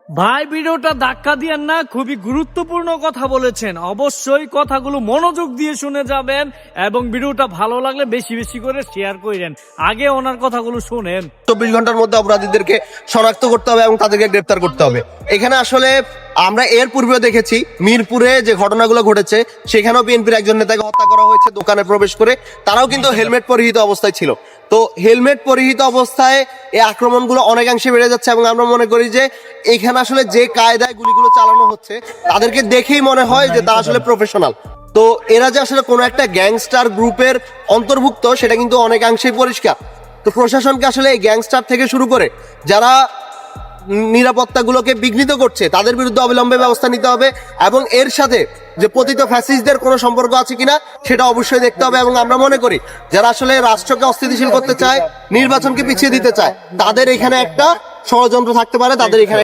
ভাই ভিডিওটা ধাক্কা দিয়েন না, খুবই গুরুত্বপূর্ণ কথা বলেছেন। অবশ্যই কথাগুলো মনোযোগ দিয়ে শুনে যাবেন এবং ভিডিওটা ভালো লাগলে বেশি বেশি করে শেয়ার করেন। আগে ওনার কথাগুলো শুনেন। 24 ঘন্টার মধ্যে অপরাধীদেরকে শনাক্ত করতে হবে এবং তাদেরকে গ্রেপ্তার করতে হবে। এখানে আসলে আমরা এর পূর্বেও দেখেছি মিরপুরে যে ঘটনাগুলো ঘটেছে, সেখানেও বিএনপির একজন নেতাকে হত্যা করা হয়েছে দোকানে প্রবেশ করে। তারাও কিন্তু হেলমেট পরিহিত অবস্থায় ছিল। তো হেলমেট পরিহিত অবস্থায় এই আক্রমণগুলো অনেকাংশে বেড়ে যাচ্ছে এবং আমরা মনে করি যে এখানে আসলে যে কায়দায় গুলিগুলো চালানো হচ্ছে তাদেরকে দেখেই মনে হয় যে তারা আসলে প্রফেশনাল। তো এরা যে আসলে কোনো একটা গ্যাংস্টার গ্রুপের অন্তর্ভুক্ত সেটা কিন্তু অনেকাংশেই পরিষ্কার। তো প্রশাসনকে আসলে এই গ্যাংস্টার থেকে শুরু করে যারা নিরাপত্তাগুলোকে বিঘ্নিত করছে তাদের বিরুদ্ধে অবিলম্বে ব্যবস্থা নিতে হবে এবং এর সাথে যে পতিত ফ্যাসিস্টদের কোনো সম্পর্ক আছে কিনা সেটা অবশ্যই দেখতে হবে। এবং আমরা মনে করি যারা আসলে রাষ্ট্রকে অস্থিতিশীল করতে চায়, নির্বাচনকে পিছিয়ে দিতে চায়, তাদের এখানে একটা ষড়যন্ত্র থাকতে পারে, তাদের এখানে